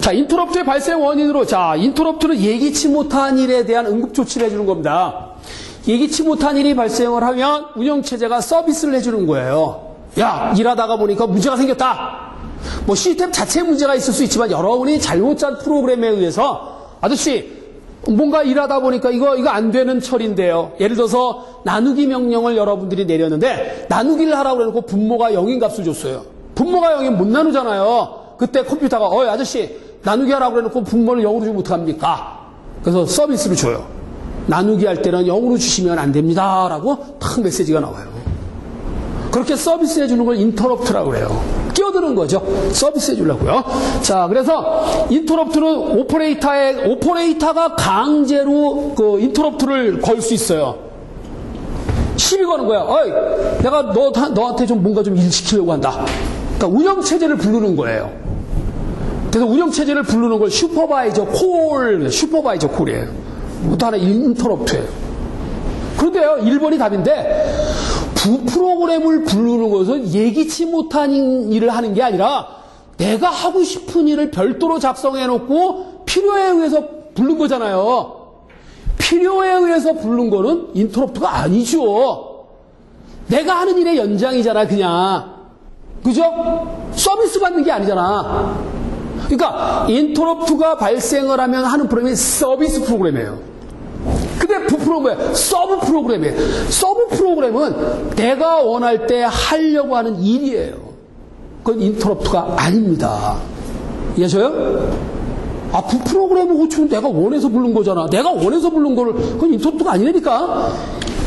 자, 인터럽트의 발생 원인으로, 자, 인터럽트는 예기치 못한 일에 대한 응급조치를 해주는 겁니다. 예기치 못한 일이 발생을 하면 운영체제가 서비스를 해주는 거예요. 야, 일하다가 보니까 문제가 생겼다. 뭐 시스템 자체에 문제가 있을 수 있지만 여러분이 잘못 짠 프로그램에 의해서 아저씨 뭔가 일하다 보니까 이거 안 되는 처리인데요. 예를 들어서 나누기 명령을 여러분들이 내렸는데 나누기를 하라고 해놓고 분모가 0인 값을 줬어요. 분모가 0이면 못 나누잖아요. 그때 컴퓨터가 아저씨 나누기 하라고 해놓고 분모를 0으로 주면 어떡합니까? 그래서 서비스를 줘요. 나누기 할 때는 0으로 주시면 안 됩니다. 라고 탁 메시지가 나와요. 그렇게 서비스 해주는 걸 인터럽트라고 그래요. 끼어드는 거죠. 서비스 해주려고요. 자, 그래서 인터럽트는 오퍼레이터가 강제로 그 인터럽트를 걸 수 있어요. 시비 거는 거야. 어이, 내가 너한테 좀 뭔가 좀 일 시키려고 한다. 그러니까 운영체제를 부르는 거예요. 그래서 운영체제를 부르는 걸 슈퍼바이저 콜이에요. 그것도 하나 인터럽트예요. 그런데요, 1번이 답인데, 부프로그램을 부르는 것은 예기치 못한 일을 하는 게 아니라 내가 하고 싶은 일을 별도로 작성해놓고 필요에 의해서 부른 거잖아요. 필요에 의해서 부른 거는 인터럽트가 아니죠. 내가 하는 일의 연장이잖아, 그냥. 그죠? 서비스 받는 게 아니잖아. 그러니까 인터럽트가 발생을 하면 하는 프로그램이 서비스 프로그램이에요. 근데 부프로그램은 서브 프로그램이에요. 서브 프로그램은 내가 원할 때 하려고 하는 일이에요. 그건 인터럽트가 아닙니다. 이해하셔요? 아, 부프로그램을 호출은 내가 원해서 부른 거잖아. 내가 원해서 부른 거를, 그건 인터럽트가 아니라니까.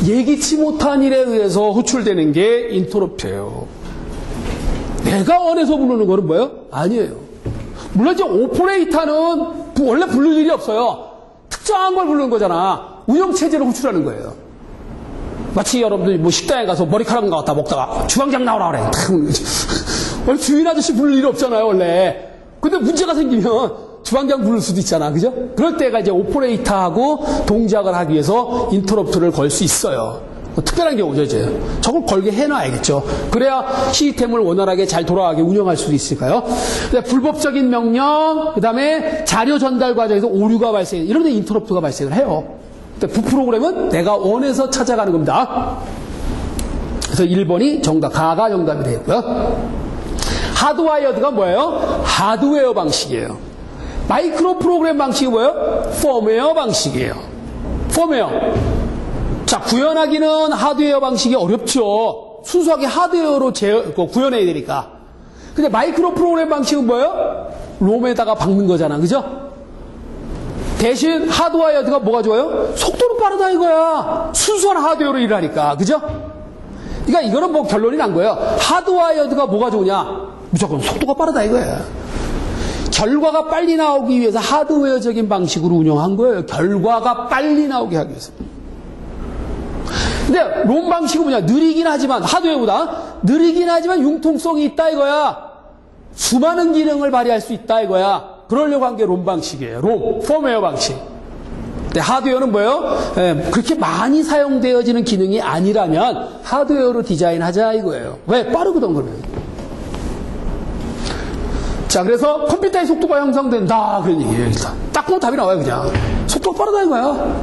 예기치 못한 일에 의해서 호출되는 게 인터럽트예요. 내가 원해서 부르는 거는 뭐예요? 아니에요. 물론 이제 오퍼레이터는 원래 부를 일이 없어요. 특정한 걸 부르는 거잖아. 운영체제를 호출하는 거예요. 마치 여러분들이 뭐 식당에 가서 머리카락 갖다 먹다가 주방장 나오라 그래. 원래 주인 아저씨 부를 일이 없잖아요, 원래. 근데 문제가 생기면 주방장 부를 수도 있잖아. 그죠? 그럴 때가 이제 오퍼레이터하고 동작을 하기 위해서 인터럽트를 걸 수 있어요. 특별한 경우죠, 이제. 저걸 걸게 해놔야겠죠. 그래야 시스템을 원활하게 잘 돌아가게 운영할 수 있을까요? 불법적인 명령, 그 다음에 자료 전달 과정에서 오류가 발생, 이런 데 인터럽트가 발생을 해요. 부프로그램은 내가 원해서 찾아가는 겁니다. 그래서 1번이 정답, 가가 정답이 되겠고요. 하드와이어드가 뭐예요? 하드웨어 방식이에요. 마이크로 프로그램 방식이 뭐예요? 펌웨어 방식이에요. 펌웨어. 자, 구현하기는 하드웨어 방식이 어렵죠. 순수하게 하드웨어로 구현해야 되니까. 근데 마이크로 프로그램 방식은 뭐예요? 롬에다가 박는 거잖아. 그죠? 대신 하드와이어드가 뭐가 좋아요? 속도는 빠르다 이거야. 순수한 하드웨어로 일하니까. 그죠? 그러니까 이거는 뭐 결론이 난 거예요. 하드와이어드가 뭐가 좋으냐? 무조건 속도가 빠르다 이거야. 결과가 빨리 나오기 위해서 하드웨어적인 방식으로 운영한 거예요. 결과가 빨리 나오게 하기 위해서. 근데 롬 방식은 뭐냐? 느리긴 하지만, 하드웨어보다 느리긴 하지만 융통성이 있다 이거야. 수많은 기능을 발휘할 수 있다 이거야. 그러려고 한 게 롬 방식이에요. 롬, 펌웨어 방식. 근데 하드웨어는 뭐예요? 그렇게 많이 사용되어지는 기능이 아니라면 하드웨어로 디자인하자 이거예요. 왜? 빠르거든 그러면. 자, 그래서 컴퓨터의 속도가 형성된다 그런 얘기예요. 일단 딱 보면 답이 나와요. 그냥 속도가 빠르다 이거야.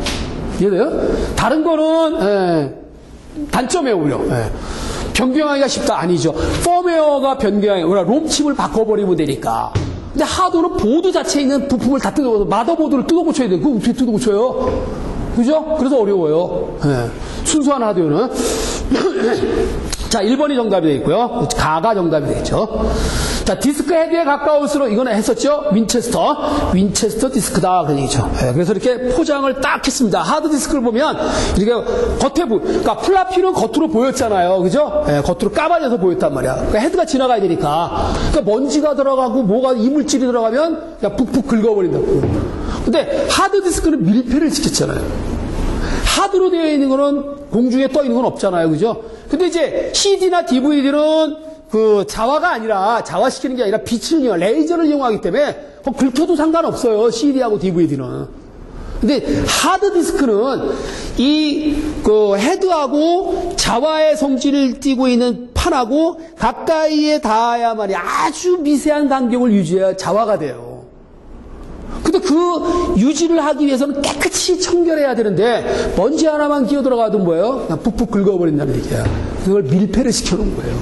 이해돼요? 다른 거는 단점에 오히려 변경하기가 쉽다 아니죠. 펌웨어가 변경하기 롬칩을 바꿔버리면 되니까. 근데 하드는 보드 자체에 있는 부품을 다 뜯어서 마더보드를 뜯어 고쳐야 돼. 그거 어떻게 뜯어 고쳐요? 그죠? 그래서 어려워요. 순수한 하드웨어는. 자, 1번이 정답이 되겠고요. 가가 정답이 되겠죠. 자, 디스크 헤드에 가까울수록 이거는 했었죠. 윈체스터 디스크다 그런 얘기죠. 그래서 이렇게 포장을 딱 했습니다. 하드 디스크를 보면 이렇게 그러니까 플라피는 겉으로 보였잖아요. 그죠? 겉으로 까발려서 보였단 말이야. 그러니까 헤드가 지나가야 되니까. 그러니까 먼지가 들어가고 뭐가 이물질이 들어가면 그냥 푹푹 긁어버린다고. 근데 하드 디스크는 밀폐를 시켰잖아요. 하드로 되어 있는 거는 공중에 떠 있는 건 없잖아요. 그죠? 근데 이제 CD나 DVD는 그 자화가 아니라, 자화시키는 게 아니라 빛을 이용, 레이저를 이용하기 때문에 긁혀도 상관없어요. CD하고 DVD는. 근데 하드디스크는 그 헤드하고 자화의 성질을 띠고 있는 판하고 가까이에 닿아야만이 아주 미세한 간격을 유지해야 자화가 돼요. 근데 그 유지를 하기 위해서는 깨끗이 청결해야 되는데 먼지 하나만 기어 들어가도 뭐예요? 그냥 푹푹 긁어버린다는 얘기야. 그걸 밀폐를 시켜놓은 거예요.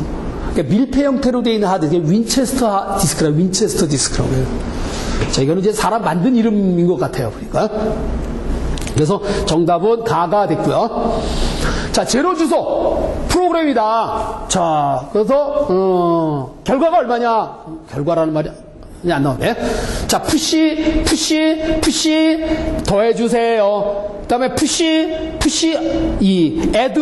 그러니까 밀폐 형태로 되어 있는 하드, 윈체스터 디스크라고 해요. 자, 이거는 이제 사람 만든 이름인 것 같아요. 그러니까. 그래서 정답은 가가 됐고요. 자, 제로 주소 프로그램이다. 자, 그래서 결과가 얼마냐? 결과라는 말이 안 나오네. 자, 푸시 더해주세요. 그 다음에 푸시 이 add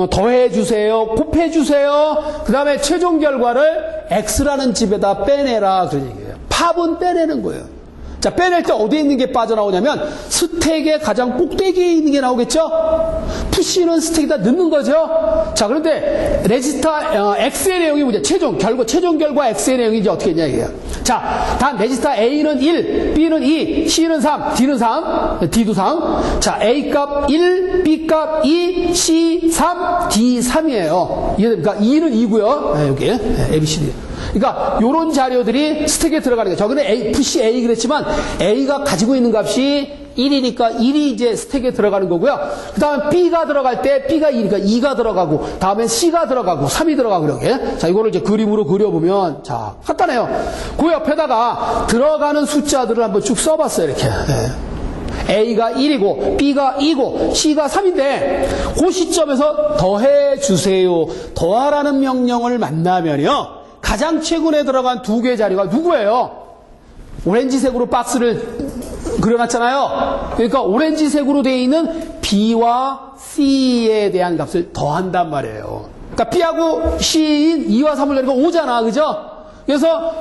더해주세요. 곱해주세요. 그 다음에 최종 결과를 x라는 집에다 빼내라. 그런 얘기예요. 팝은 빼내는 거예요. 자, 빼낼 때 어디에 있는 게 빠져나오냐면 스택의 가장 꼭대기에 있는 게 나오겠죠? 푸시는 스택에다 넣는 거죠? 자, 그런데 레지스터 X의 내용이 뭐냐? 최종 결과 X의 내용이 이제 어떻게 했냐, 이게요. 자, 다음 레지스터 A는 1, B는 2, C는 3, D는 3, D도 3. 자, A 값 1, B 값 2, C 3, D 3이에요. 이해됩니까? 2는 2고요. 네, 여기. 네, A, B, C, D. 그러니까 요런 자료들이 스택에 들어가는 거예요. 저거는 푸시 A 그랬지만 A가 가지고 있는 값이 1이니까 1이 이제 스택에 들어가는 거고요. 그 다음에 B가 들어갈 때 B가 2니까 2가 들어가고, 다음에 C가 들어가고 3이 들어가고 그러게. 자, 이거를 이제 그림으로 그려보면, 자, 간단해요. 그 옆에다가 들어가는 숫자들을 한번 쭉 써봤어요. 이렇게. 네. A가 1이고 B가 2고 C가 3인데 그 시점에서 더해주세요. 더하라는 명령을 만나면요, 가장 최근에 들어간 두 개의 자료가 누구예요? 오렌지색으로 박스를 그려놨잖아요. 그러니까 오렌지색으로 되어 있는 B와 C에 대한 값을 더한단 말이에요. 그러니까 B하고 C인 2와 3을 내니까 5잖아. 그죠? 그래서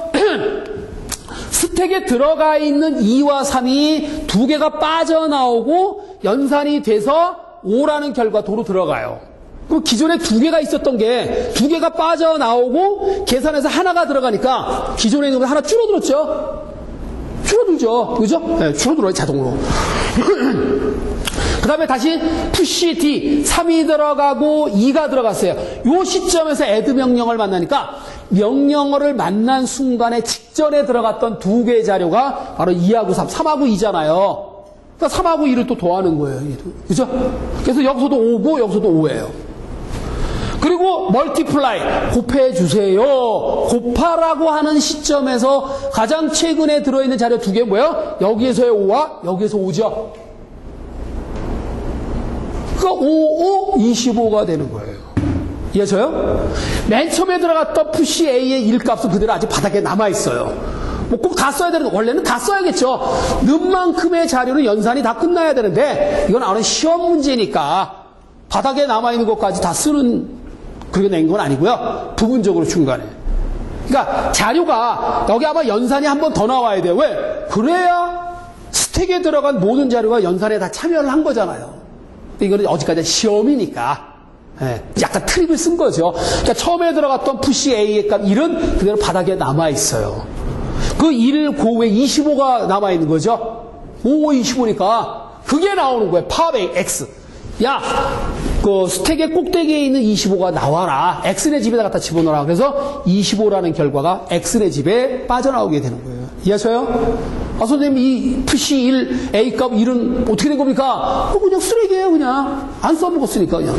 스택에 들어가 있는 2와 3이 두 개가 빠져나오고 연산이 돼서 5라는 결과도로 들어가요. 그럼 기존에 두 개가 있었던 게 두 개가 빠져나오고 계산해서 하나가 들어가니까 기존에 있는 거 하나 줄어들었죠? 줄어들죠. 그죠? 네, 줄어들어요, 자동으로. 그 다음에 다시 푸시 D 3이 들어가고 2가 들어갔어요. 요 시점에서 add 명령을 만나니까 명령어를 만난 순간에 직전에 들어갔던 두 개의 자료가 바로 2하고 3, 3하고 2잖아요. 그러니까 3하고 2를 또 더하는 거예요. 그죠? 그래서 여기서도 5고 여기서도 5예요. 그리고 멀티플라이 곱해주세요. 곱하라고 하는 시점에서 가장 최근에 들어있는 자료 두 개 뭐예요? 여기에서의 5와 여기에서 5죠. 그러니까 5, 25가 되는 거예요. 이해하셔요? 맨 처음에 들어갔던 푸시 A의 1값은 그대로 아직 바닥에 남아있어요. 뭐 꼭 다 써야 되는 거, 원래는 다 써야겠죠. 넣은 만큼의 자료는 연산이 다 끝나야 되는데 이건 아무래도 시험 문제니까 바닥에 남아있는 것까지 다 쓰는 그렇게 낸 건 아니고요. 부분적으로 중간에. 그러니까 자료가 여기 아마 연산이 한 번 더 나와야 돼요. 왜? 그래야 스택에 들어간 모든 자료가 연산에 다 참여를 한 거잖아요. 이거는 어디까지 시험이니까 약간 트릭을 쓴 거죠. 그러니까 처음에 들어갔던 푸시 A의 값 1은 그대로 바닥에 남아있어요. 그 1 고에 25가 남아있는 거죠. 5, 25니까 그게 나오는 거예요. 팝 X. 야, 그 스택의 꼭대기에 있는 25가 나와라. X네 집에다 갖다 집어넣어라. 그래서 25라는 결과가 X네 집에 빠져나오게 되는 거예요. 이해하셔요? 아, 선생님, 이 푸시 1, A 값 1은 어떻게 된 겁니까? 그냥 쓰레기예요, 그냥. 안 써먹었으니까, 그냥.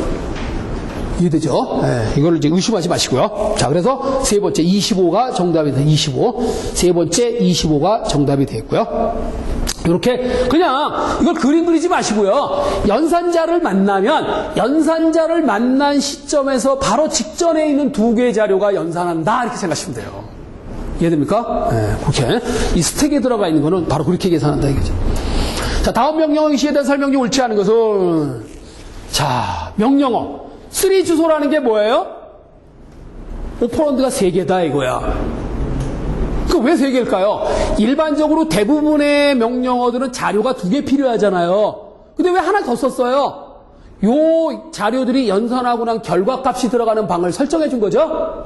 이해되죠? 네, 이걸 이제 의심하지 마시고요. 자, 그래서 세 번째 25가 정답이 돼. 25. 세 번째 25가 정답이 되겠고요. 이렇게 그냥 이걸 그림 그리지 마시고요. 연산자를 만난 시점에서 바로 직전에 있는 두 개의 자료가 연산한다. 이렇게 생각하시면 돼요. 이해됩니까? 네, 그렇게. 이 스택에 들어가 있는 거는 바로 그렇게 계산한다. 이거죠. 자, 다음 명령어 시에 대한 설명이 옳지 않은 것은, 자, 명령어. 3 주소라는 게 뭐예요? 오퍼런드가 3개다 이거야. 그 왜 3개일까요? 일반적으로 대부분의 명령어들은 자료가 2개 필요하잖아요. 근데 왜 하나 더 썼어요? 요 자료들이 연산하고 난 결과값이 들어가는 방을 설정해 준 거죠?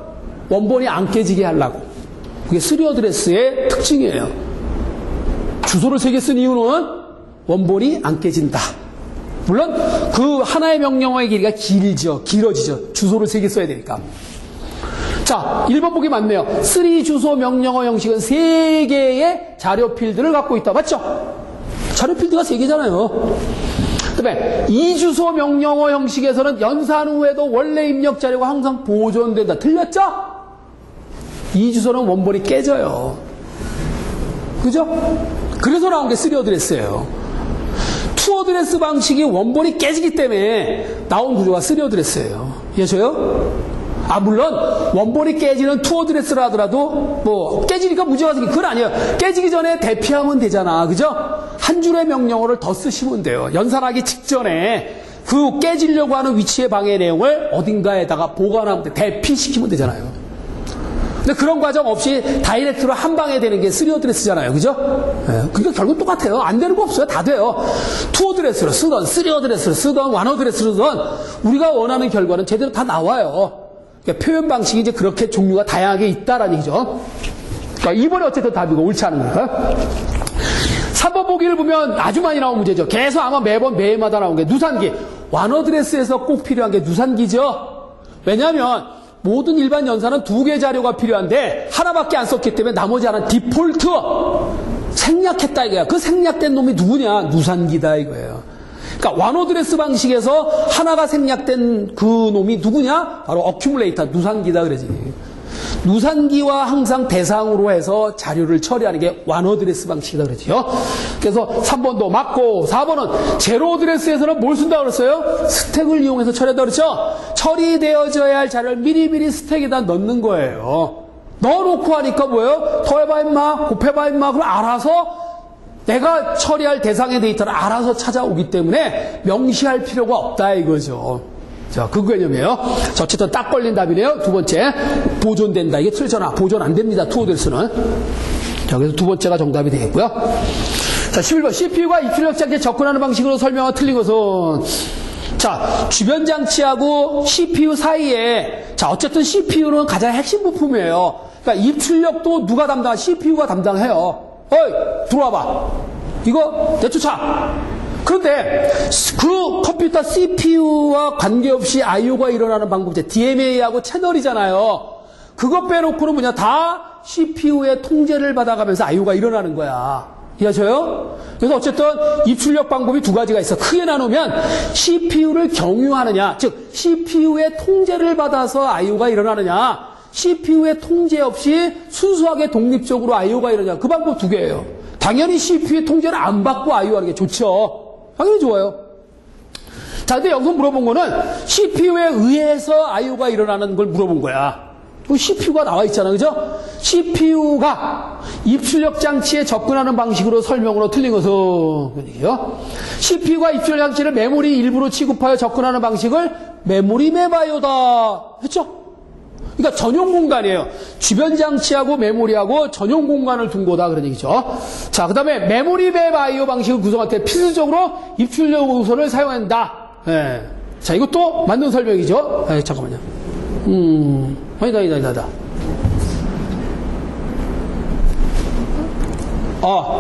원본이 안 깨지게 하려고. 그게 3어드레스의 특징이에요. 주소를 3개 쓴 이유는 원본이 안 깨진다. 물론 그 하나의 명령어의 길이가 길어지죠. 주소를 3개 써야 되니까. 자, 1번 보기 맞네요. 3 주소 명령어 형식은 3개의 자료 필드를 갖고 있다. 맞죠? 자료 필드가 3개잖아요. 그 다음에 2주소 명령어 형식에서는 연산 후에도 원래 입력 자료가 항상 보존된다. 틀렸죠? 2주소는 원본이 깨져요. 그죠? 그래서 나온 게 3어드레스예요. 2어드레스 방식이 원본이 깨지기 때문에 나온 구조가 3어드레스예요. 이해하셔요? 물론 원본이 깨지는 2어드레스라 하더라도 뭐 깨지니까 문제가 생기 그건 아니에요. 깨지기 전에 대피하면 되잖아. 그죠? 한 줄의 명령어를 더 쓰시면 돼요. 연산하기 직전에 그 깨지려고 하는 위치의 방해 내용을 어딘가에다가 보관하면 돼. 대피시키면 되잖아요. 근데 그런 과정 없이 다이렉트로 한 방에 되는 게 3어드레스잖아요. 그죠? 그러니까 결국 똑같아요. 안 되는 거 없어요. 다 돼요. 2어드레스로 쓰던 3어드레스로 쓰던 1어드레스로 쓰던 우리가 원하는 결과는 제대로 다 나와요. 그러니까 표현 방식이 이제 그렇게 종류가 다양하게 있다라는 얘기죠. 그러니까 이번에 어쨌든 답이고 옳지 않은 거니까. 3번 보기를 보면 아주 많이 나온 문제죠. 계속 아마 매마다 나온 게 누산기. 1어드레스에서 꼭 필요한 게 누산기죠. 왜냐하면 모든 일반 연산은 2개 자료가 필요한데 하나밖에 안 썼기 때문에 나머지 하나는 디폴트 생략했다 이거야. 그 생략된 놈이 누구냐? 누산기다 이거예요. 그러니까 1어드레스 방식에서 하나가 생략된 그 놈이 누구냐? 바로 어큐뮬레이터, 누산기다 그러지. 누산기와 항상 대상으로 해서 자료를 처리하는 게 1어드레스 방식이다 그러지요. 그래서 3번도 맞고 4번은 제로어드레스에서는 뭘 쓴다고 그랬어요? 스택을 이용해서 처리한다고 그랬죠? 처리되어져야 할 자료를 미리미리 스택에다 넣는 거예요. 넣어놓고 하니까 뭐예요? 더해봐 임마, 곱해봐 임마, 그럼 알아서 내가 처리할 대상의 데이터를 알아서 찾아오기 때문에 명시할 필요가 없다 이거죠. 자, 그 개념이에요. 자, 어쨌든 딱 걸린 답이네요. 두 번째, 보존된다. 이게 틀렸잖아. 보존 안 됩니다. 2어드레스는. 자, 그래서 두 번째가 정답이 되겠고요. 자, 11번. CPU가 입출력 장치에 접근하는 방식으로 설명한 틀린 것은 자, 주변 장치하고 CPU 사이에 자, 어쨌든 CPU는 가장 핵심 부품이에요. 그러니까 입출력도 누가 담당? CPU가 담당해요. 어이, 들어와봐. 이거 내쫓아. 그런데 그 컴퓨터 CPU와 관계없이 I/O가 일어나는 방법이 DMA하고 채널이잖아요. 그거 빼놓고는 뭐냐? 다 CPU의 통제를 받아가면서 I/O가 일어나는 거야. 이해하셔요? 그래서 어쨌든 입출력 방법이 두 가지가 있어. 크게 나누면 CPU를 경유하느냐, 즉 CPU의 통제를 받아서 I/O가 일어나느냐, CPU의 통제 없이 순수하게 독립적으로 I/O가 일어나냐. 그 방법 두 개예요. 당연히 CPU의 통제를 안 받고 I/O 하는 게 좋죠. 당연히 좋아요. 자, 근데 여기서 물어본 거는 CPU에 의해서 I/O가 일어나는 걸 물어본 거야. CPU가 나와 있잖아. 그죠? CPU가 입출력 장치에 접근하는 방식으로 설명으로 틀린 것은 그러니요. CPU가 입출력 장치를 메모리 일부로 취급하여 접근하는 방식을 메모리 맵IO다 했죠? 그러니까 전용 공간이에요. 주변 장치하고 메모리하고 전용 공간을 둔 거다 그런 얘기죠. 자, 그 다음에 메모리 맵 I/O 방식을 구성할 때 필수적으로 입출력 우선을 사용한다. 예. 자, 이것도 맞는 설명이죠. 잠깐만요. 아니다.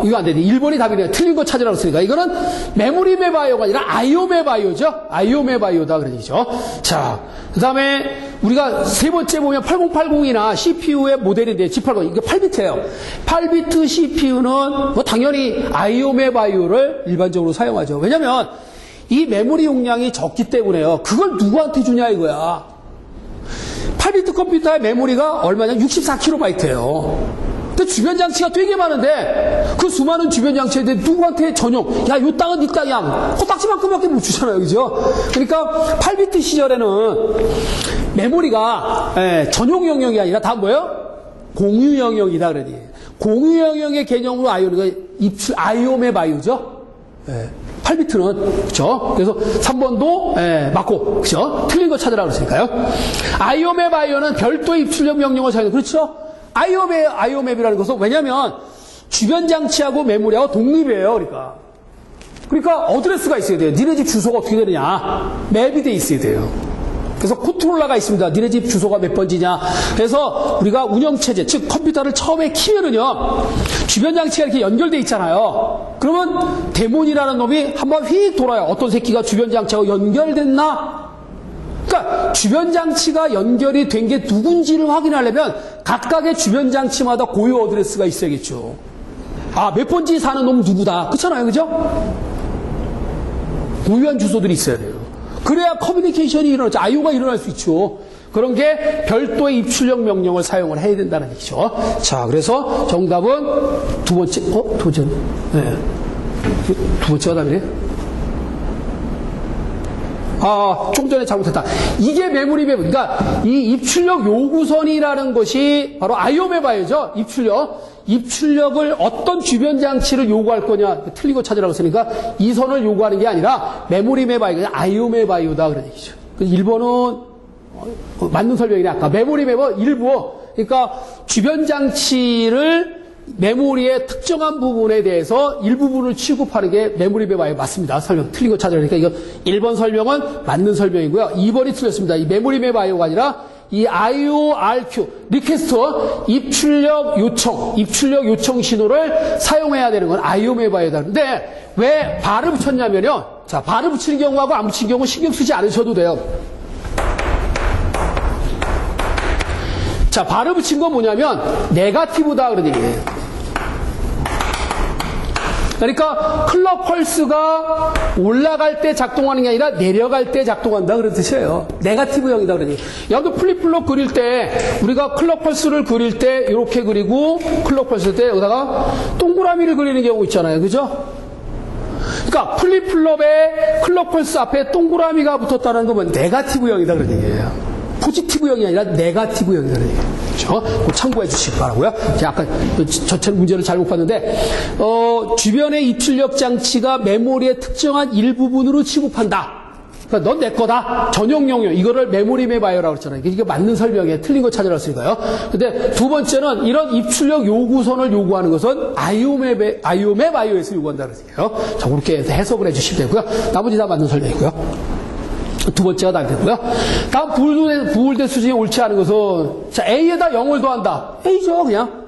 이거 안 되네. 1번이 답이네요. 틀린 거 찾으라고 했으니까. 이거는 메모리 맵 I/O가 아니라 I/O 맵 I/O죠. I/O 맵 I/O다 그런 얘기죠. 자, 그 다음에 우리가 세 번째 보면 8080이나 CPU의 모델인데 G80 이게 8비트예요. 8비트 CPU는 뭐 당연히 I/O 맵 I/O를 일반적으로 사용하죠. 왜냐면 이 메모리 용량이 적기 때문에요. 그걸 누구한테 주냐 이거야. 8비트 컴퓨터의 메모리가 얼마냐? 64KB예요. 근데 주변 장치가 되게 많은데 그 수많은 주변 장치인데 누구한테 전용? 야, 요 땅은 네 땅이야. 코딱지만큼밖에 못 주잖아요, 그죠? 그러니까 8비트 시절에는 메모리가 전용 영역이 아니라 다 뭐예요? 공유 영역이다 그러니. 공유 영역의 개념으로 I/O 맵 I/O죠. 8비트는 그렇죠. 그래서 3번도 맞고 그렇죠. 틀린 거 찾으라고 그랬으니까요. I/O 맵 I/O는 별도의 입출력 명령어 사용. 그렇죠. I/O 맵이라는 것은 왜냐하면 주변 장치하고 메모리하고 독립이에요. 그러니까 어드레스가 있어야 돼요. 니네 집 주소가 어떻게 되느냐? 맵이 돼 있어야 돼요. 그래서 컨트롤러가 있습니다. 니네 집 주소가 몇 번지냐? 그래서 우리가 운영체제, 즉 컴퓨터를 처음에 키면은요, 주변 장치가 이렇게 연결돼 있잖아요. 그러면 데몬이라는 놈이 한번 휙 돌아요. 어떤 새끼가 주변 장치하고 연결됐나? 그러니까 그러니까 주변 장치가 연결이 된 게 누군지를 확인하려면 각각의 주변 장치마다 고유 어드레스가 있어야겠죠. 아, 몇 번지 사는 놈 누구다. 그렇잖아요. 그죠? 고유한 주소들이 있어야 돼요. 그래야 커뮤니케이션이 일어나죠. IO가 일어날 수 있죠. 그런 게 별도의 입출력 명령을 사용을 해야 된다는 얘기죠. 자, 그래서 정답은 두 번째, 도전. 네. 두 번째가 답이래요? 아, 좀 전에 잘못했다. 이게 메모리 맵. 그러니까 이 입출력 요구선이라는 것이 바로 IO 맵이죠. 입출력을 어떤 주변 장치를 요구할 거냐. 틀린 거 찾으라고 했으니까 이 선을 요구하는 게 아니라 메모리 맵 아이가 IO 맵 아이오다 그런 얘기죠. 1번은 맞는 설명이네. 아까 메모리 맵은 일부. 그러니까 주변 장치를 메모리의 특정한 부분에 대해서 일부분을 취급하는 게 메모리 맵 아이오 맞습니다. 설명 틀린 거 찾으라니까 이거 1번 설명은 맞는 설명이고요. 2번이 틀렸습니다. 이 메모리 맵 아이오가 아니라 이 IORQ 리퀘스트 입출력 요청 신호를 사용해야 되는 건 IO 맵 아이오다. 근데 왜 발을 붙였냐면요. 자, 발을 붙이는 경우하고 안 붙이는 경우 신경 쓰지 않으셔도 돼요. 자, 발을 붙인 건 뭐냐면 네거티브다 그런 얘기예요. 그러니까 클럭 펄스가 올라갈 때 작동하는 게 아니라 내려갈 때 작동한다 그런 뜻이에요. 네거티브형이다 그러니. 여러분들 플립플롭 그릴 때 우리가 클럭 펄스를 그릴 때 이렇게 그리고 클럭 펄스 때 여기다가 동그라미를 그리는 경우 있잖아요. 그죠? 그러니까 플립플롭에 클럭 펄스 앞에 동그라미가 붙었다는 거면 네거티브형이다 그런 얘기예요. 포지티브형이 아니라 네거티브형이라는 얘기예요. 그렇죠? 꼭 참고해 주시기 바라고요. 제가 아까 전체 문제를 잘못 봤는데 주변의 입출력 장치가 메모리의 특정한 일부분으로 취급한다. 그러니까 넌 내 거다. 전용 용역. 이거를 메모리 맵 아이오라고 그랬잖아요. 이게 맞는 설명이에요. 틀린 거 찾으라 했으니까요. 근데 두 번째는 이런 입출력 요구선을 요구하는 것은 IO 맵 아이오에서 요구한다는 얘기예요. 자, 그렇게 해석을 해 주시면 되고요. 나머지 다 맞는 설명이고요. 두 번째가 답이 되고요. 다음 부울대 수준이 옳지 않은 것은 자, A에다 0을 더한다. A죠 그냥.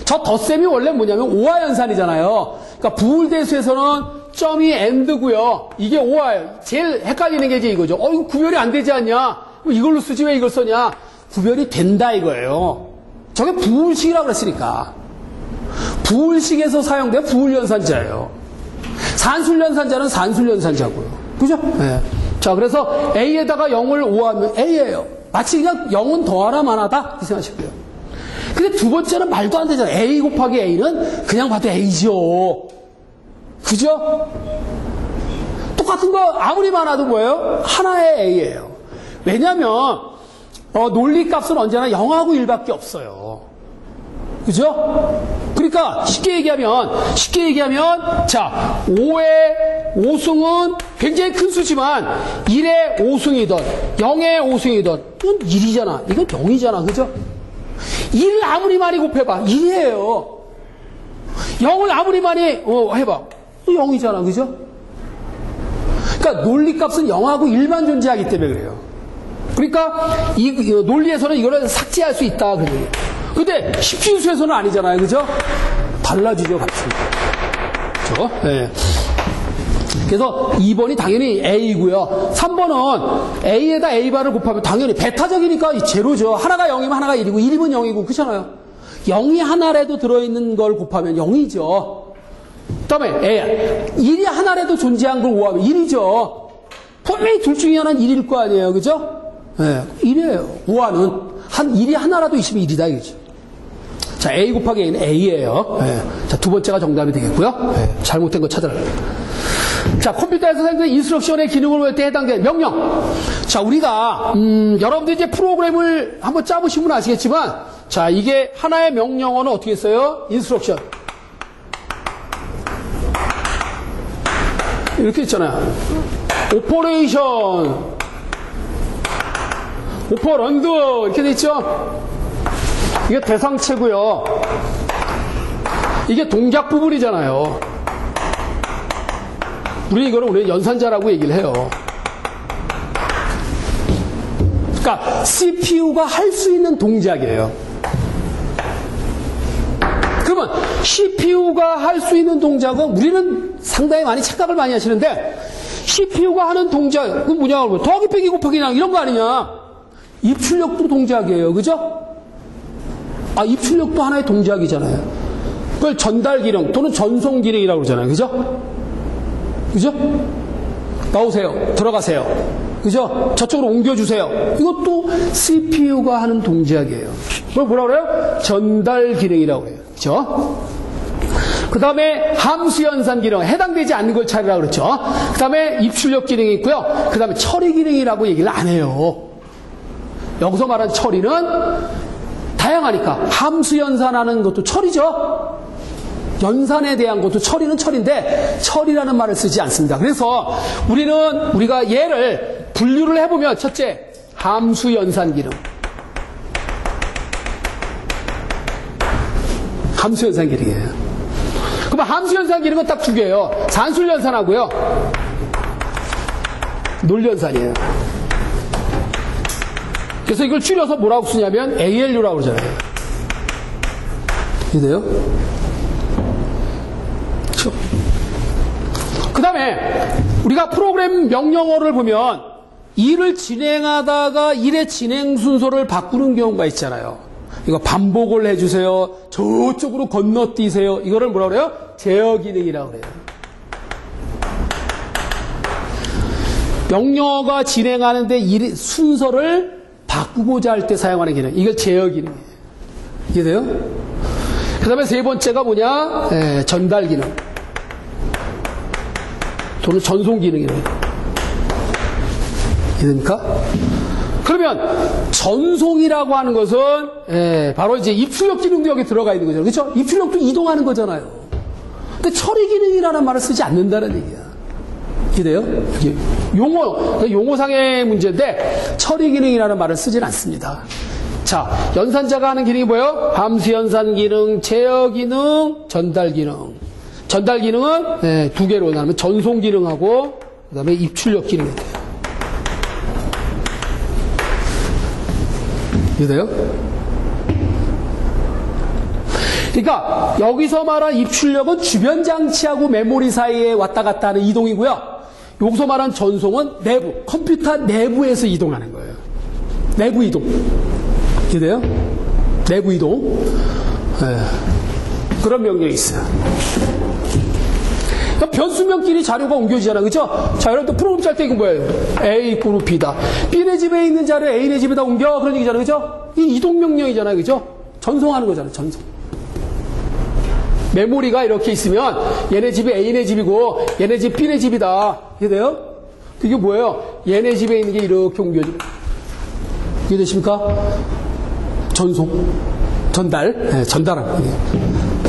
저 덧셈이 원래 뭐냐면 오화 연산이잖아요. 그러니까 부울대수에서는 점이 AND고요. 이게 오화예요. 제일 헷갈리는 게 이제 이거죠. 이거 구별이 안 되지 않냐. 이걸로 쓰지 왜 이걸 써냐. 구별이 된다 이거예요. 저게 부울식이라고 그랬으니까. 부울식에서 사용된 부울연산자예요. 산술연산자는 산술연산자고요. 그죠? 네. 자, 그래서 A에다가 0을 오하면 A예요. 마치 그냥 0은 더하나 마나다? 이렇게 생각하시고요. 근데 두 번째는 말도 안 되잖아요. A 곱하기 A는 그냥 봐도 A죠. 그죠? 똑같은 거 아무리 많아도 뭐예요? 하나의 A예요. 왜냐면 논리값은 언제나 0하고 1밖에 없어요. 그죠? 그러니까 쉽게 얘기하면 자, 5의 5승은 굉장히 큰 수지만 1의 5승이든 0의 5승이든 이건 1이잖아. 이건 0이잖아. 그죠? 1을 아무리 많이 곱해봐. 1이에요. 0을 아무리 많이 해봐. 0이잖아. 그죠? 그러니까 논리값은 0하고 1만 존재하기 때문에 그래요. 그러니까 이 논리에서는 이거를 삭제할 수 있다. 근데 십진수에서는 아니잖아요. 그죠? 달라지죠. 같이. 그죠? 네. 그래서 2번이 당연히 A이고요. 3번은 A에다 A바를 곱하면 당연히 베타적이니까 제로죠. 하나가 0이면 하나가 1이고 1이면 0이고 그렇잖아요. 0이 하나라도 들어있는 걸 곱하면 0이죠. 그 다음에 1이 하나라도 존재한 걸 5하면 1이죠. 분명히 둘 중에 하나는 1일 거 아니에요. 그죠? 네, 1이에요. 5하는. 1이 하나라도 있으면 1이다 이거죠. 자, A 곱하기 A는 A예요. 네. 자, 두 번째가 정답이 되겠고요. 네. 잘못된 거 찾아라. 자, 컴퓨터에서 생긴 인스트럭션의 기능을 볼 때 해당되는 명령. 자, 우리가 여러분들 이제 프로그램을 한번 짜보시면 아시겠지만, 자, 이게 하나의 명령어는 어떻게 써요? 인스트럭션. 이렇게 있잖아요. 오퍼레이션, 오퍼런드 이렇게 돼 있죠. 이게 대상체고요. 이게 동작 부분이잖아요. 우리 연산자라고 얘기를 해요. 그러니까 CPU가 할 수 있는 동작이에요. 그러면 CPU가 할 수 있는 동작은 우리는 상당히 많이 착각을 많이 하시는데 CPU가 하는 동작, 그건 뭐냐, 더하기 빼기 곱하기 랑 이런 거 아니냐. 입출력도 동작이에요. 그죠? 아, 입출력도 하나의 동작이잖아요. 그걸 전달 기능 또는 전송 기능이라고 그러잖아요. 그죠? 그죠? 나오세요. 들어가세요. 그죠? 저쪽으로 옮겨주세요. 이것도 CPU가 하는 동작이에요. 그걸 뭐라고 그래요? 전달 기능이라고 그래요. 그죠? 그 다음에 함수 연산 기능, 해당되지 않는 걸 찾으라고 그랬죠. 그 다음에 입출력 기능이 있고요. 그 다음에 처리 기능이라고 얘기를 안 해요. 여기서 말하는 처리는 다양하니까 함수 연산하는 것도 처리죠. 연산에 대한 것도 처리는 처리인데 처리라는 말을 쓰지 않습니다. 그래서 우리가 얘를 분류를 해보면 첫째, 함수 연산 기능. 함수 연산 기능이에요. 그럼 함수 연산 기능은 딱 두 개예요. 산술 연산하고요. 논 연산이에요. 그래서 이걸 줄여서 뭐라고 쓰냐면 ALU라고 그러잖아요. 이해돼요? 그렇죠? 그 다음에 우리가 프로그램 명령어를 보면 일을 진행하다가 일의 진행 순서를 바꾸는 경우가 있잖아요. 이거 반복을 해주세요. 저쪽으로 건너뛰세요. 이거를 뭐라고 그래요? 제어 기능이라고 그래요. 명령어가 진행하는데 일 순서를 바꾸고자 할 때 사용하는 기능. 이걸 제어 기능이에요. 이해돼요? 그 다음에 세 번째가 뭐냐? 전달 기능. 또는 전송 기능이래요. 이해됩니까? 그러면 전송이라고 하는 것은 바로 이제 입출력 기능도 여기 들어가 있는 거죠. 그렇죠? 입출력도 이동하는 거잖아요. 근데 처리 기능이라는 말을 쓰지 않는다는 얘기야. 이해돼요? 용어상의 문제인데 처리 기능이라는 말을 쓰진 않습니다. 자, 연산자가 하는 기능이 뭐예요? 함수 연산 기능, 제어 기능, 전달 기능. 전달 기능은 두 개로 나누면 전송 기능하고 그 다음에 입출력 기능이 돼요. 이해돼요? 그러니까 여기서 말한 입출력은 주변 장치하고 메모리 사이에 왔다 갔다 하는 이동이고요. 여기서 말한 전송은 내부, 컴퓨터 내부에서 이동하는 거예요. 내부 이동. 이해돼요? 내부 이동. 그런 명령이 있어요. 그러니까 변수명끼리 자료가 옮겨지잖아. 그죠? 자, 여러분들 프로그램 짤 때 이거 뭐예요? A 이꼬르 B다. B네 집에 있는 자료 A네 집에다 옮겨. 그런 얘기잖아요. 그죠? 이 이동 명령이잖아요. 그죠? 전송하는 거잖아요. 전송. 메모리가 이렇게 있으면 얘네 집이 A네 집이고 얘네 집 B네 집이다. 이해돼요? 이게 뭐예요? 얘네 집에 있는 게 이렇게 옮겨져. 이해되십니까? 전송. 전달. 전달하는 거예요.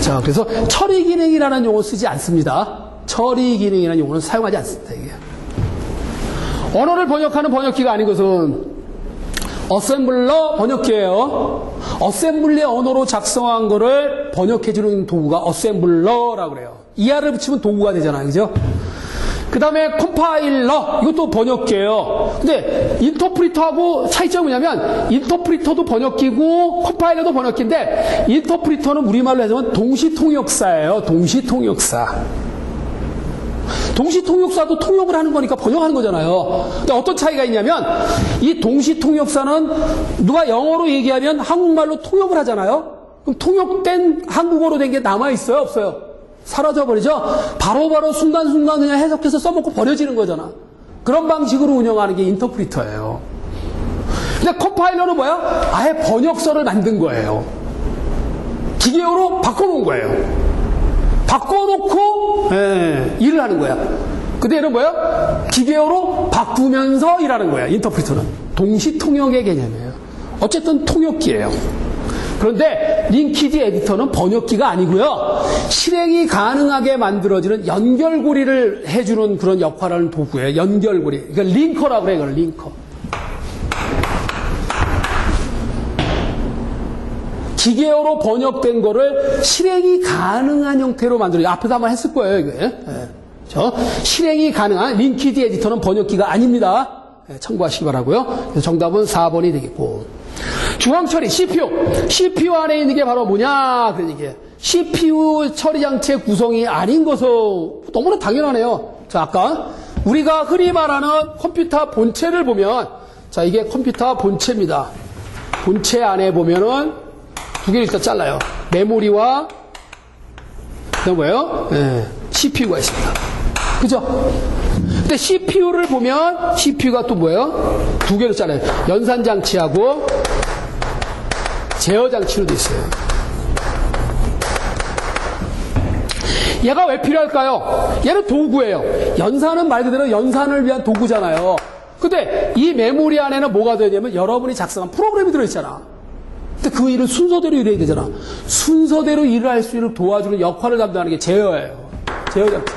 자, 그래서 처리 기능이라는 용어 쓰지 않습니다. 처리 기능이라는 용어는 사용하지 않습니다. 이게. 언어를 번역하는 번역기가 아닌 것은 어셈블러 번역기예요. 어셈블리 언어로 작성한 거를 번역해주는 도구가 어셈블러라고 그래요. ER을 붙이면 도구가 되잖아요. 그죠? 그 다음에 컴파일러, 이것도 번역기예요. 근데 인터프리터하고 차이점이 뭐냐면 인터프리터도 번역기고 컴파일러도 번역기인데 인터프리터는 우리말로 해서 동시통역사예요. 동시통역사. 동시통역사도 통역을 하는 거니까 번역하는 거잖아요. 근데 어떤 차이가 있냐면 이 동시통역사는 누가 영어로 얘기하면 한국말로 통역을 하잖아요. 그럼 통역된 한국어로 된 게 남아있어요? 없어요? 사라져버리죠? 바로바로 순간순간 그냥 해석해서 써먹고 버려지는 거잖아. 그런 방식으로 운영하는 게 인터프리터예요. 근데 컴파일러는 뭐야? 아예 번역서를 만든 거예요. 기계어로 바꿔놓은 거예요. 바꿔놓고 일을 하는 거야. 근데 얘는 뭐야? 기계어로 바꾸면서 일하는 거야. 인터프리터는. 동시통역의 개념이에요. 어쨌든 통역기예요. 그런데 링키지 에디터는 번역기가 아니고요. 실행이 가능하게 만들어지는 연결고리를 해주는 그런 역할을 하는 도구예요. 연결고리. 그러니까 링커라고 그래요. 이걸 링커. 기계어로 번역된 거를 실행이 가능한 형태로 만들어요. 앞에서 한번 했을 거예요. 이게. 실행이 가능한 링키지 에디터는 번역기가 아닙니다. 참고하시기 바라고요. 그래서 정답은 4번이 되겠고. 중앙 처리, CPU 안에 있는 게 바로 뭐냐? 그런 얘기예요. CPU 처리 장치의 구성이 아닌 것은 너무나 당연하네요. 자, 아까 우리가 흔히 말하는 컴퓨터 본체를 보면, 자, 이게 컴퓨터 본체입니다. 본체 안에 보면은 두 개를 일단 잘라요. 메모리와, 그다음 뭐예요? 네, CPU가 있습니다. 그죠? 근데 CPU를 보면, CPU가 또 뭐예요? 두 개로 잘라요. 연산장치하고 제어장치로 돼 있어요. 얘가 왜 필요할까요? 얘는 도구예요. 연산은 말 그대로 연산을 위한 도구잖아요. 근데 이 메모리 안에는 뭐가 되냐면 여러분이 작성한 프로그램이 들어있잖아. 근데 그 일을 순서대로 일해야 되잖아. 순서대로 일을 할 수 있는 도와주는 역할을 담당하는 게 제어예요. 제어장치.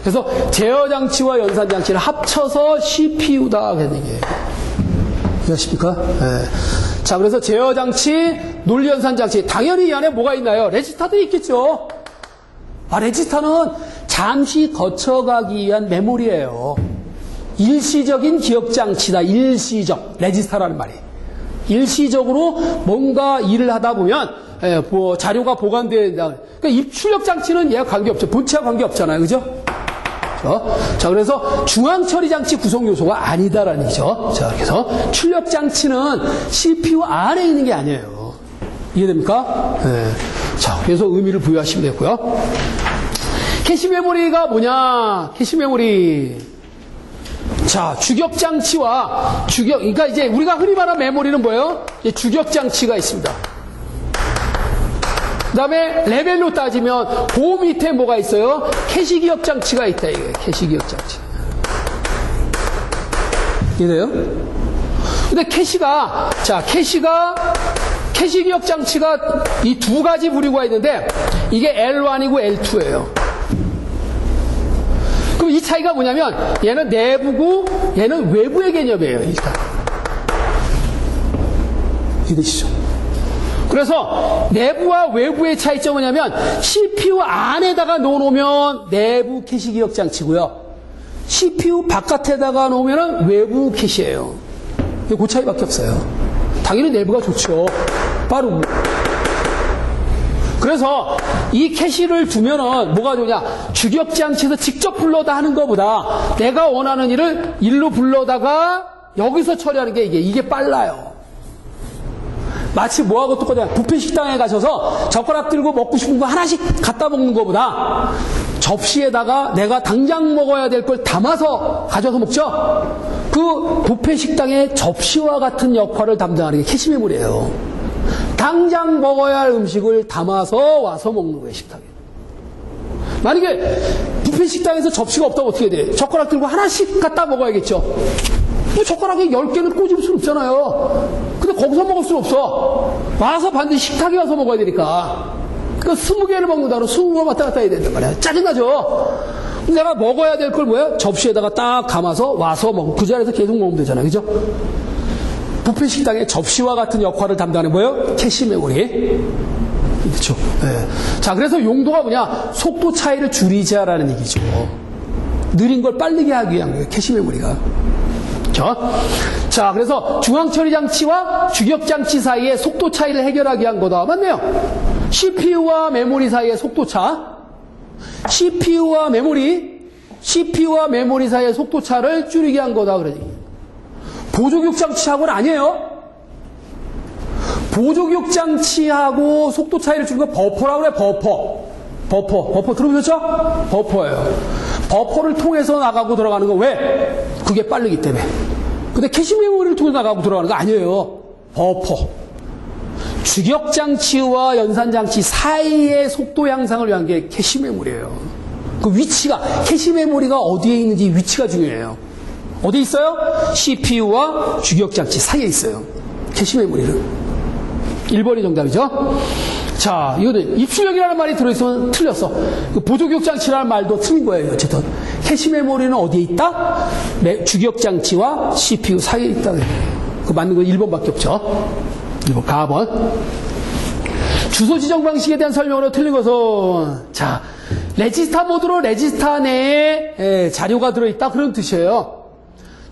그래서 제어장치와 연산장치를 합쳐서 CPU다. 그런 얘기예요. 이해하십니까? 네. 자, 그래서 제어장치, 논리연산장치. 당연히 이 안에 뭐가 있나요? 레지스터도 있겠죠. 레지스터는 잠시 거쳐가기 위한 메모리예요. 일시적인 기억장치다. 일시적. 레지스터라는 말이. 일시적으로 뭔가 일을 하다 보면 뭐 자료가 보관된다. 그러니까 입출력장치는 얘와 관계없죠. 본체와 관계없잖아요. 그죠? 자, 그래서 중앙처리장치 구성요소가 아니다라는 얘기죠. 자, 그래서 출력장치는 CPU 안에 있는 게 아니에요. 이해됩니까? 네. 자, 그래서 의미를 부여하시면 되고요. 캐시 메모리가 뭐냐? 캐시 메모리. 자, 주격장치와 그러니까 이제 우리가 흔히 말하는 메모리는 뭐예요? 주격장치가 있습니다. 그 다음에 레벨로 따지면 그 밑에 뭐가 있어요? 캐시 기억장치가 있다. 이게 캐시 기억장치. 이해돼요? 근데 캐시 기억장치가 이 두 가지 부류가 있는데 이게 L1이고 L2예요. 그럼 이 차이가 뭐냐면 얘는 내부고 얘는 외부의 개념이에요. 일단. 이해되시죠? 그래서 내부와 외부의 차이점은 뭐냐면 CPU 안에다가 넣어놓으면 내부 캐시 기억장치고요. CPU 바깥에다가 놓으면 외부 캐시예요. 그 차이밖에 없어요. 당연히 내부가 좋죠. 빠르고. 그래서 이 캐시를 두면은 뭐가 좋냐? 주격장치에서 직접 불러다 하는 것보다 내가 원하는 일을 일로 불러다가 여기서 처리하는 게 이게 빨라요. 마치 뭐하고 똑같냐? 뷔페 식당에 가셔서 젓가락 들고 먹고 싶은 거 하나씩 갖다 먹는 것보다 접시에다가 내가 당장 먹어야 될 걸 담아서 가져서 먹죠? 그 뷔페 식당의 접시와 같은 역할을 담당하는 게 캐시 메모리예요. 당장 먹어야 할 음식을 담아서 와서 먹는 거예요, 식당에. 만약에 뷔페 식당에서 접시가 없다면 어떻게 돼? 젓가락 들고 하나씩 갖다 먹어야겠죠? 뭐 젓가락에 10개는 꽂을 수는 없잖아요. 근데 거기서 먹을 수는 없어. 와서 반드시 식탁에 와서 먹어야 되니까. 그러니까 20개를 먹는다 그러면 20개 왔다 갔다 해야 된단 말이야. 짜증나죠? 내가 먹어야 될 걸 뭐야? 접시에다가 딱 감아서 와서 먹고 그 자리에서 계속 먹으면 되잖아요. 그죠? 뷔페 식당의 접시와 같은 역할을 담당하는 뭐예요? 캐시 메모리. 그렇죠. 네. 자, 그래서 용도가 뭐냐? 속도 차이를 줄이자라는 얘기죠. 느린 걸 빠르게 하기 위한 거예요. 캐시 메모리가. 그렇죠? 자, 그래서 중앙처리장치와 주격장치 사이의 속도 차이를 해결하기 위한 거다. 맞네요. CPU와 메모리 사이의 속도 차. CPU와 메모리 사이의 속도 차를 줄이게 한 거다. 그러지. 보조기억장치하고는 아니에요. 보조기억장치하고 속도 차이를 줄이는 건 버퍼라고 그래. 버퍼 들어보셨죠? 버퍼예요. 버퍼를 통해서 나가고 들어가는 건 왜? 그게 빠르기 때문에. 근데 캐시 메모리를 통해서 나가고 들어가는 거 아니에요. 버퍼. 주격장치와 연산장치 사이의 속도 향상을 위한 게 캐시 메모리예요. 그 위치가, 캐시 메모리가 어디에 있는지 위치가 중요해요. 어디 있어요? CPU와 주격장치 사이에 있어요. 캐시 메모리는. 1번이 정답이죠? 자, 이거는 입출력이라는 말이 들어있으면 틀렸어. 그 보조기억장치라는 말도 틀린 거예요. 어쨌든. 캐시 메모리는 어디에 있다? 주기억장치와 CPU 사이에 있다. 그 맞는 건 1번밖에 없죠. 1번, 가번. 주소 지정 방식에 대한 설명으로 틀린 것은, 자, 레지스터 모드로 레지스터 내에 자료가 들어있다. 그런 뜻이에요.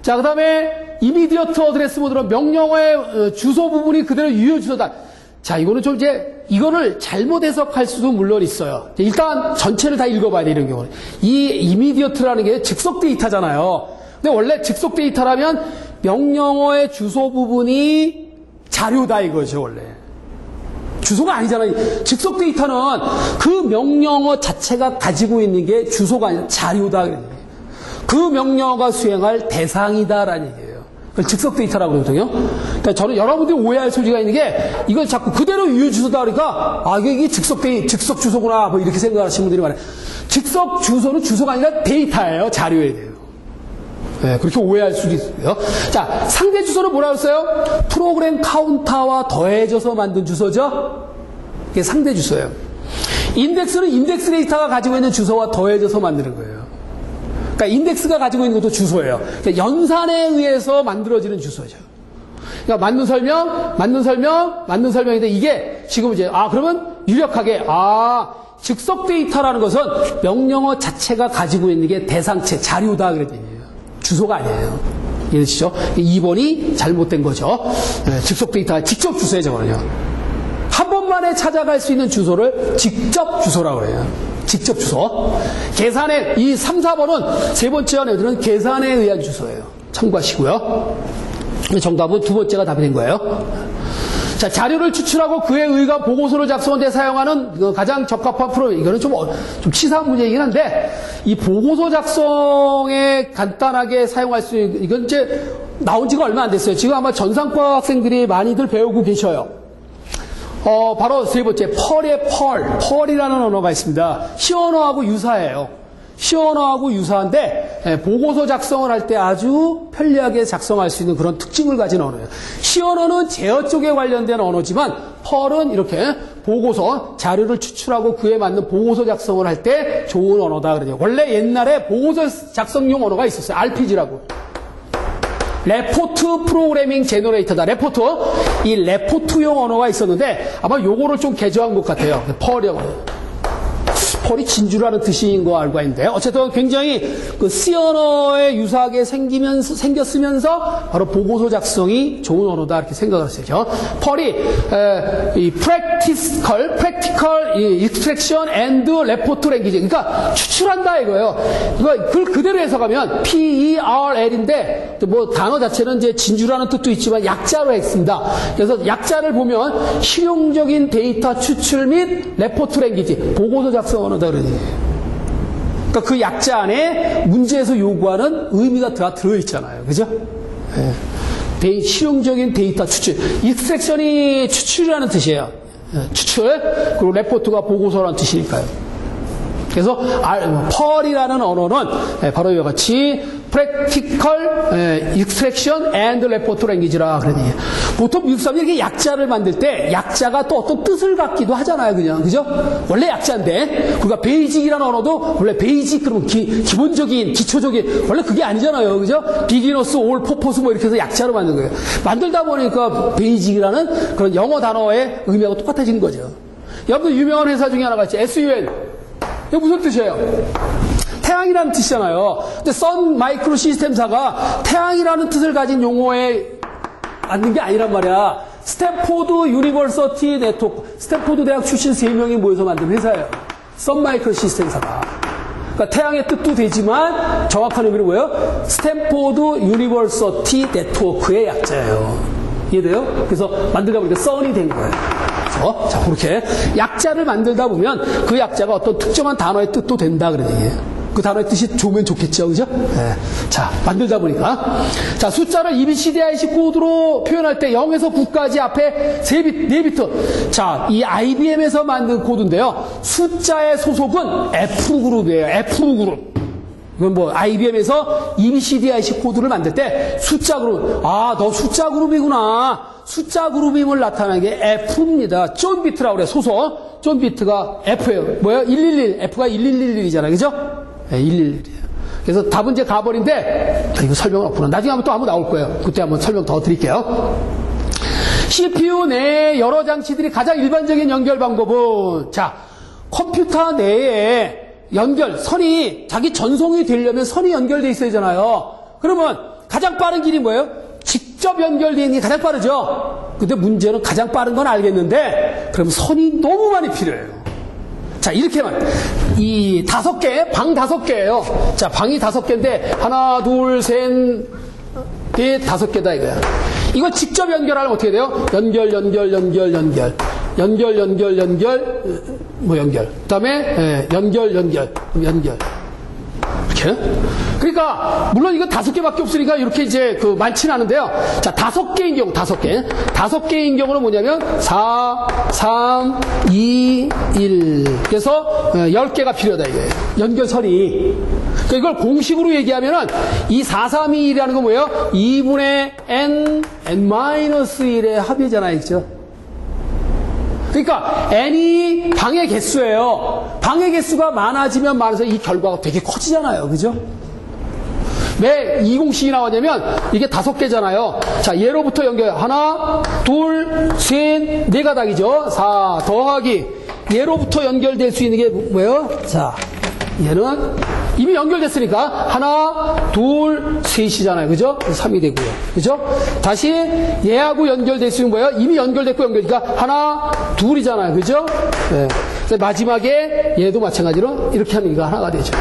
자, 그 다음에 이미디어트 어드레스 모드로 명령어의 주소 부분이 그대로 유효 주소다. 자, 이거는 좀 이제 이거를 잘못 해석할 수도 물론 있어요. 일단 전체를 다 읽어봐야 돼, 이런 경우는. 이 이미디어트라는 게 즉석 데이터잖아요. 근데 원래 즉석 데이터라면 명령어의 주소 부분이 자료다 이거죠, 원래. 주소가 아니잖아요. 즉석 데이터는 그 명령어 자체가 가지고 있는 게 주소가 아니라 자료다. 그 명령어가 수행할 대상이다라는 얘기예요. 그걸 즉석 데이터라고 그러거든요. 그러니까 저는 여러분들이 오해할 소지가 있는 게 이걸 자꾸 그대로 유효 주소다 그러니까 이게 즉석 주소구나 뭐 이렇게 생각하시는 분들이 많아요. 즉석 주소는 주소가 아니라 데이터예요. 자료에 대해요. 네, 그렇게 오해할 수도 있어요. 자, 상대 주소는 뭐라고 했어요? 프로그램 카운터와 더해져서 만든 주소죠? 이게 상대 주소예요. 인덱스는 인덱스 데이터가 가지고 있는 주소와 더해져서 만드는 거예요. 그러니까 인덱스가 가지고 있는 것도 주소예요. 그러니까 연산에 의해서 만들어지는 주소죠. 그러니까 맞는 설명인데 이게 지금 이제, 그러면 유력하게, 즉석 데이터라는 것은 명령어 자체가 가지고 있는 게 대상체, 자료다 그랬더니 주소가 아니에요. 이해되시죠? 2번이 잘못된 거죠. 네, 즉석 데이터가 직접 주소에 적어요. 한 번만에 찾아갈 수 있는 주소를 직접 주소라고 해요. 직접 주소. 계산에, 이 3, 4번은 세 번째 안에들은 계산에 의한 주소예요. 참고하시고요. 정답은 두 번째가 답이 된 거예요. 자, 자료를 추출하고 그에 의한 보고서를 작성하는 데 사용하는 가장 적합한 프로그램. 이거는 좀 치사한 문제이긴 한데, 이 보고서 작성에 간단하게 사용할 수 있는, 이건 이제 나온 지가 얼마 안 됐어요. 지금 아마 전산과 학생들이 많이들 배우고 계셔요. 바로 세 번째, 펄이라는 언어가 있습니다. C 언어하고 유사해요. C 언어하고 유사한데 보고서 작성을 할 때 아주 편리하게 작성할 수 있는 그런 특징을 가진 언어예요. C 언어는 제어 쪽에 관련된 언어지만 펄은 이렇게 보고서, 자료를 추출하고 그에 맞는 보고서 작성을 할 때 좋은 언어다 그래요. 원래 옛날에 보고서 작성용 언어가 있었어요. RPG라고. 레포트 프로그래밍 제너레이터다. 레포트. 이 레포트용 언어가 있었는데 아마 요거를 좀 개조한 것 같아요. 펄이라고. 펄이 진주라는 뜻인 거 알고 있는데 어쨌든 굉장히 그 C 언어에 유사하게 생겼으면서 바로 보고서 작성이 좋은 언어다 이렇게 생각을 했어요. 펄이 이 practical extraction and report language, 그러니까 추출한다 이거예요. 그걸 그대로 해석하면 PERL인데 뭐 단어 자체는 이제 진주라는 뜻도 있지만 약자로 했습니다. 그래서 약자를 보면 실용적인 데이터 추출 및 레포트 랭귀지, 보고서 작성 언어다 그러니. 그러니까 그 약자 안에 문제에서 요구하는 의미가 다 들어있잖아요. 그죠? 네. 실용적인 데이터 추출. 익스트랙션이 추출이라는 뜻이에요. 추출. 그리고 레포트가 보고서라는 뜻이니까요. 그래서 펄이라는 언어는 바로 이와 같이 practical extraction and report language라 그러니 보통 미국 사람들이 이렇게 약자를 만들 때 약자가 또 어떤 뜻을 갖기도 하잖아요, 그냥. 그죠? 원래 약자인데 그러니까 베이직이라는 언어도 원래 베이직 그러면 기본적인, 기초적인, 원래 그게 아니잖아요, 그죠? 비기너스, 올, 퍼포스 뭐 이렇게 해서 약자로 만든 거예요. 만들다 보니까 베이직이라는 그런 영어 단어의 의미하고 똑같아진 거죠. 여러분 유명한 회사 중에 하나가 있죠. SUN. 이게 무슨 뜻이에요? 태양이라는 뜻이잖아요. 근데 선 마이크로 시스템사가 태양이라는 뜻을 가진 용어에 만든 게 아니란 말이야. 스탠포드 유니버시티 네트워크, 스탠포드 대학 출신 3명이 모여서 만든 회사예요. 선 마이크로 시스템사가. 그러니까 태양의 뜻도 되지만 정확한 의미는 뭐예요? 스탠포드 유니버시티 네트워크의 약자예요. 이해돼요? 그래서 만들다 보니까 썬이 된 거예요. 자, 그렇게 약자를 만들다 보면 그 약자가 어떤 특정한 단어의 뜻도 된다 그런 얘기예요. 그 단어의 뜻이 좋으면 좋겠죠, 그죠? 네. 자, 만들다 보니까. 자, 숫자를 EBCDIC 코드로 표현할 때 0에서 9까지 앞에 4비트. 자, 이 IBM에서 만든 코드인데요. 숫자의 소속은 F그룹이에요. F그룹. 이건 뭐, IBM에서 EBCDIC 코드를 만들 때 숫자 그룹. 너 숫자 그룹이구나. 숫자 그룹임을 나타내는 게 F입니다. 존 비트라고 그래요. 소속. 존 비트가 F예요. 뭐예요? 111. F가 1111이잖아요. 그죠? 네, 111이에요. 그래서 답은 이제 가버린데, 이거 설명은 없구나. 나중에 한번 나올 거예요. 그때 한번 설명 더 드릴게요. CPU 내에 여러 장치들이 가장 일반적인 연결 방법은, 자, 컴퓨터 내에 선이, 자기 전송이 되려면 선이 연결돼 있어야 되잖아요. 그러면 가장 빠른 길이 뭐예요? 직접 연결되어 있는 게 가장 빠르죠. 근데 문제는 가장 빠른 건 알겠는데 그럼 선이 너무 많이 필요해요. 자, 이렇게만 이 5개, 방 5개예요. 자, 방이 5개인데 하나, 둘, 셋, 넷, 5개다 이거야. 이걸 직접 연결하려면 어떻게 돼요? 연결. 그다음에 연결. 이렇게. 그러니까 물론 이거 5개밖에 없으니까 이렇게 이제 많지는 않은데요. 자, 5개인 경우, 5개. 5개인 경우는 뭐냐면 4, 3, 2, 1. 그래서 10개가 필요하다 이거예요. 연결선이. 그러니까 이걸 공식으로 얘기하면은 이 4, 3, 2, 1이라는 건 뭐예요? 2분의 n-1의 합이잖아요. 그죠? 그러니까 n이 방의 개수예요. 방의 개수가 많아지면 많아서 이 결과가 되게 커지잖아요. 그죠? 왜 이 공식이 나왔냐면 이게 5개잖아요. 자, 얘로부터 연결. 하나, 둘, 셋, 4가닥이죠. 4 더하기 얘로부터 연결될 수 있는 게 뭐예요? 자, 얘는 이미 연결됐으니까 하나, 둘, 셋이잖아요. 그죠? 3이 되고요. 그죠? 다시 얘하고 연결될 수 있는 거예요. 이미 연결됐고 연결이니까 하나, 둘이잖아요. 그죠? 네. 마지막에 얘도 마찬가지로 이렇게 하면 이거 하나가 되죠.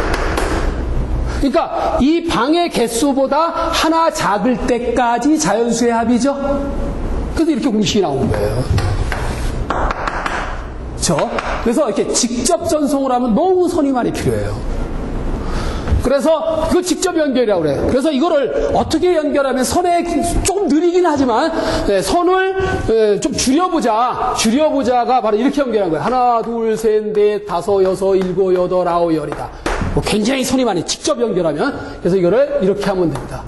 그러니까 이 방의 개수보다 하나 작을 때까지 자연수의 합이죠. 그래서 이렇게 공식이 나온 거예요. 그렇죠? 그래서 이렇게 직접 전송을 하면 너무 선이 많이 필요해요. 그래서 그걸 직접 연결이라고 그래요. 그래서 이거를 어떻게 연결하면 선에 조금 느리긴 하지만 선을 좀 줄여보자가 바로 이렇게 연결한 거예요. 하나, 둘, 셋, 넷, 다섯, 여섯, 일곱, 여덟, 아홉, 열이다. 굉장히 선이 많이 직접 연결하면 그래서 이거를 이렇게 하면 됩니다.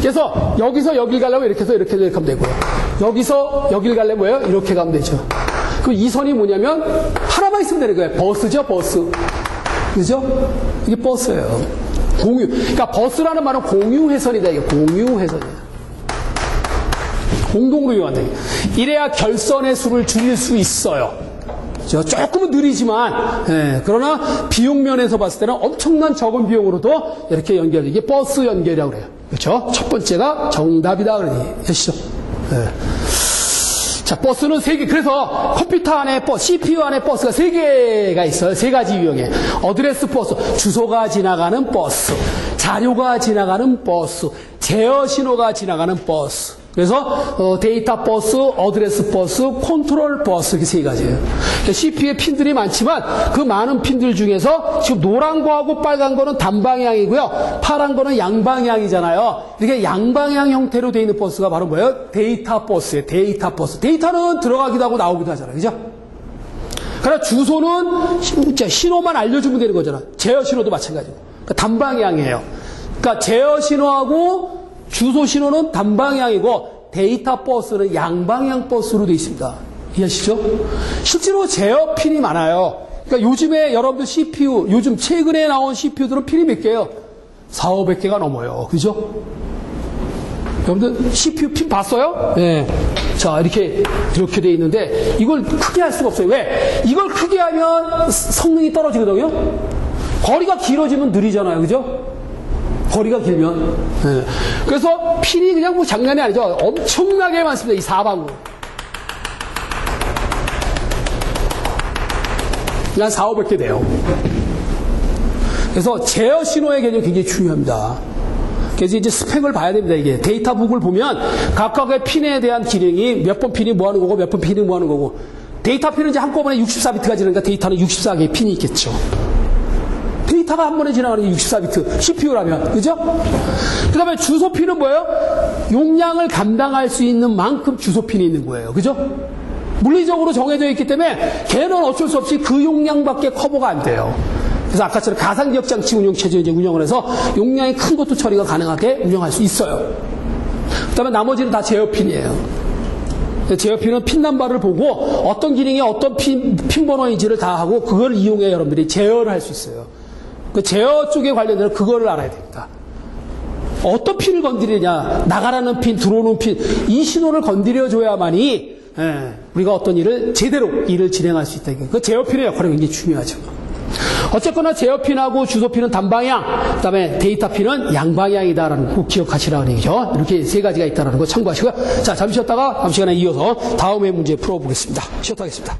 그래서 여기서 여길 가려면 이렇게 해서 이렇게 하면 되고요. 여기서 여길 가려면 뭐예요? 이렇게 가면 되죠. 그럼 이 선이 뭐냐면 하나만 있으면 되는 거예요. 버스죠, 버스. 그죠? 이게 버스예요. 공유. 그러니까 버스라는 말은 공유회선이다. 이게 공유회선이에요. 공동으로 이용한다. 이래야 결선의 수를 줄일 수 있어요. 조금은 느리지만, 그러나 비용면에서 봤을 때는 엄청난 적은 비용으로도 이렇게 연결, 이게 버스 연결이라고 그래요. 그렇죠? 첫 번째가 정답이다. 그러니, 아시죠? 자, 버스는 3개. 그래서 컴퓨터 안에 CPU 안에 버스가 3개가 있어요. 3가지 유형에. 어드레스 버스, 주소가 지나가는 버스, 자료가 지나가는 버스, 제어 신호가 지나가는 버스. 그래서 데이터 버스, 어드레스 버스, 컨트롤 버스 이렇게 3가지예요. CPU에 핀들이 많지만 그 많은 핀들 중에서 지금 노란 거하고 빨간 거는 단방향이고요. 파란 거는 양방향이잖아요. 이렇게 양방향 형태로 되어 있는 버스가 바로 뭐예요? 데이터 버스예요. 데이터 버스. 데이터는 들어가기도 하고 나오기도 하잖아요. 그죠? 그러나 주소는 신호만 알려주면 되는 거잖아. 제어 신호도 마찬가지고. 그러니까 단방향이에요. 그러니까 제어 신호하고 주소 신호는 단방향이고 데이터 버스는 양방향 버스로 되어 있습니다. 이해하시죠? 실제로 제어 핀이 많아요. 그러니까 요즘에 여러분들 CPU, 요즘 최근에 나온 CPU들은 핀이 몇 개예요? 400~500개가 넘어요. 그죠? 여러분들 CPU 핀 봤어요? 네. 자, 이렇게 되어 있는데 이걸 크게 할 수가 없어요. 왜? 이걸 크게 하면 성능이 떨어지거든요. 거리가 길어지면 느리잖아요. 그죠? 거리가 길면. 네. 그래서 핀이 그냥 뭐 장난이 아니죠. 엄청나게 많습니다. 이 사방으로. 한 400~500개 돼요. 그래서 제어 신호의 개념이 굉장히 중요합니다. 그래서 이제 스펙을 봐야 됩니다. 이게 데이터북을 보면 각각의 핀에 대한 기능이 몇 번 핀이 뭐 하는 거고 몇 번 핀이 뭐 하는 거고 데이터 핀은 이제 한꺼번에 64비트가 지나니까 데이터는 64개의 핀이 있겠죠. 데이터가 한 번에 지나가는 게 64비트 CPU라면 그죠? 그 다음에 주소핀은 뭐예요? 용량을 감당할 수 있는 만큼 주소핀이 있는 거예요. 그죠? 물리적으로 정해져 있기 때문에 걔는 어쩔 수 없이 그 용량밖에 커버가 안 돼요. 그래서 아까처럼 가상기억장치 운영체제 이제 운영을 해서 용량이 큰 것도 처리가 가능하게 운영할 수 있어요. 그 다음에 나머지는 다 제어핀이에요. 제어핀은 핀 넘버를 보고 어떤 기능이 어떤 핀 번호인지를 다 하고 그걸 이용해 여러분들이 제어를 할 수 있어요. 그 제어 쪽에 관련된 그거를 알아야 됩니다. 어떤 핀을 건드리냐, 나가라는 핀, 들어오는 핀, 이 신호를 건드려줘야만이 우리가 어떤 일을 제대로 일을 진행할 수 있다. 그 제어핀의 역할이 굉장히 중요하죠. 어쨌거나 제어핀하고 주소핀은 단방향, 그 다음에 데이터 핀은 양방향이다라는 거 꼭 기억하시라는 얘기죠. 이렇게 세 가지가 있다는 거 참고하시고요. 자, 잠시 쉬었다가 다음 시간에 이어서 다음의 문제 풀어보겠습니다. 쉬었다 하겠습니다.